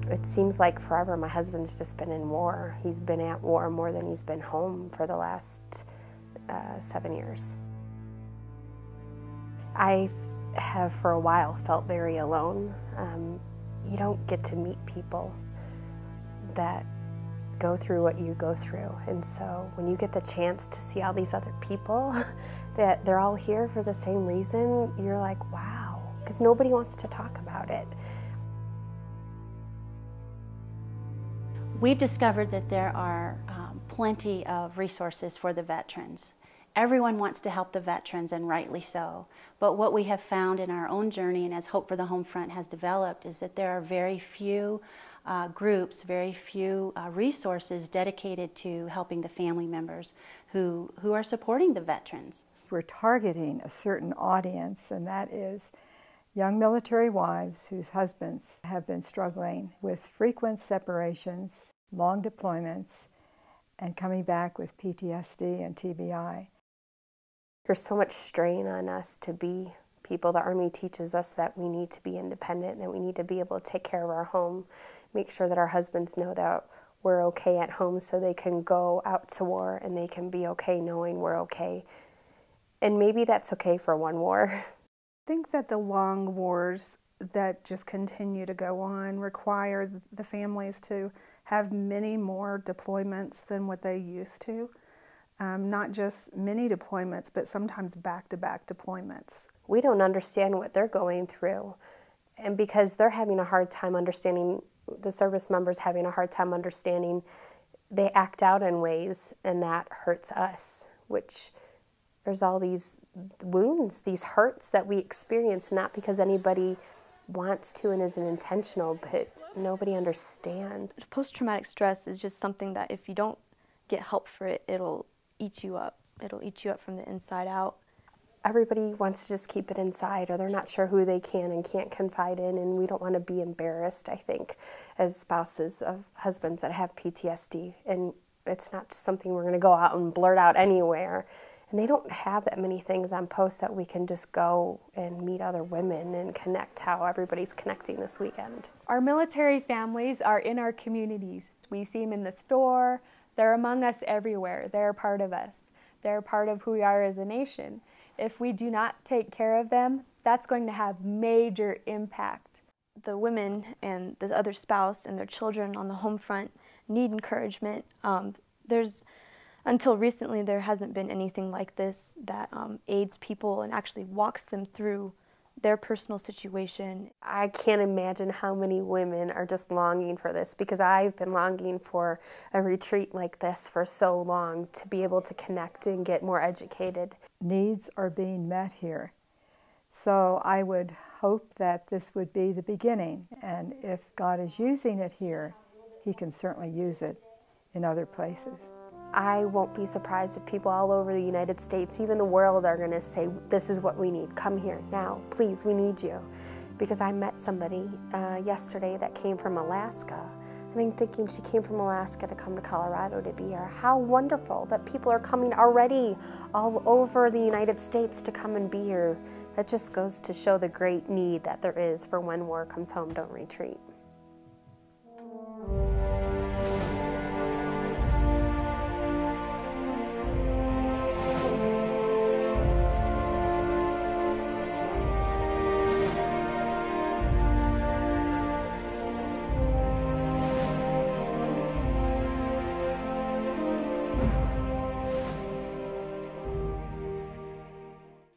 It seems like forever. My husband's just been in war. He's been at war more than he's been home for the last 7 years. I have for a while felt very alone. You don't get to meet people that go through what you go through, and so when you get the chance to see all these other people that they're all here for the same reason, you're like, wow, because nobody wants to talk about it. We've discovered that there are plenty of resources for the veterans. Everyone wants to help the veterans, and rightly so. But what we have found in our own journey, and as Hope for the Homefront has developed, is that there are very few groups, very few resources dedicated to helping the family members who are supporting the veterans. We're targeting a certain audience, and that is young military wives whose husbands have been struggling with frequent separations, long deployments, and coming back with PTSD and TBI. There's so much strain on us to be people. The Army teaches us that we need to be independent, that we need to be able to take care of our home, make sure that our husbands know that we're okay at home so they can go out to war and they can be okay knowing we're okay. And maybe that's okay for one war. I think that the long wars that just continue to go on require the families to have many more deployments than what they used to. Not just mini deployments, but sometimes back-to-back deployments. We don't understand what they're going through. And because they're having a hard time understanding, the service members having a hard time understanding, they act out in ways, and that hurts us, which there's all these wounds, these hurts that we experience, not because anybody wants to and isn't intentional, but nobody understands. Post-traumatic stress is just something that if you don't get help for it, it'll eat you up. It'll eat you up from the inside out. Everybody wants to just keep it inside, or they're not sure who they can and can't confide in, and we don't want to be embarrassed, I think, as spouses of husbands that have PTSD. And it's not just something we're going to go out and blurt out anywhere. And they don't have that many things on post that we can just go and meet other women and connect how everybody's connecting this weekend. Our military families are in our communities. We see them in the store. They're among us everywhere. They're a part of us. They're a part of who we are as a nation. If we do not take care of them, that's going to have major impact. The women and the other spouse and their children on the home front need encouragement. Until recently, there hasn't been anything like this that aids people and actually walks them through their personal situation. I can't imagine how many women are just longing for this, because I've been longing for a retreat like this for so long, to be able to connect and get more educated. Needs are being met here. So I would hope that this would be the beginning, and if God is using it here, He can certainly use it in other places. I won't be surprised if people all over the United States, even the world, are going to say, this is what we need. Come here now, please, we need you. Because I met somebody yesterday that came from Alaska, and I'm thinking she came from Alaska to come to Colorado to be here. How wonderful that people are coming already all over the United States to come and be here. That just goes to show the great need that there is for when war comes home, don't retreat.